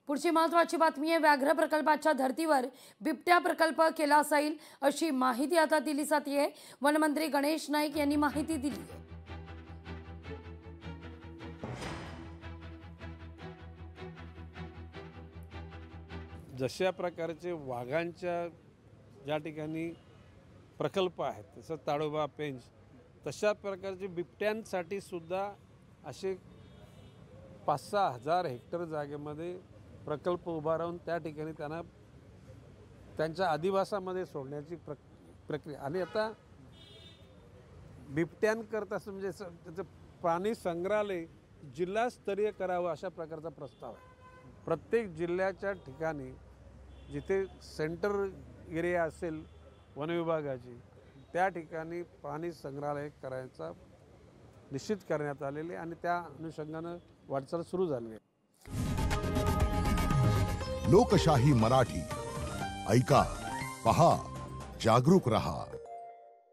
पुढची महत्त्वाची बातमी आहे। व्याघ्र प्रकल्पाच्या धर्तीवर बिबट्या प्रकल्प केला जाईल अशी माहिती आता दिली जाते। वनमंत्री गणेश नाईक यांनी माहिती दिली आहे। जशा प्रकारचे वाघांच्या ज्या ठिकाणी प्रकल्प आहेत, तसं ताडोबा पेंच, तशा प्रकारचे बिबट्यांसाठी सुद्धा असे 5-6 हजार हेक्टर जागेमध्ये प्रकल्प उभा राहून त्या ठिकाणी त्यांना त्यांच्या अधिवासामध्ये सोडण्याची प्रक्रिया। आणि आता बिबट्यांकरता म्हणजे त्याचं प्राणी संग्रहालय जिल्हास्तरीय करावं अशा प्रकारचा प्रस्ताव आहे। प्रत्येक जिल्ह्याच्या ठिकाणी जिथे सेंटर एरिया असेल वनविभागाची, त्या ठिकाणी प्राणी संग्रहालय करायचा निश्चित करण्यात आलेले आणि त्या अनुषंगाने वाटचाल सुरू झाली आहे। लोकशाही मराठी ऐका, पहा, जागरूक रहा।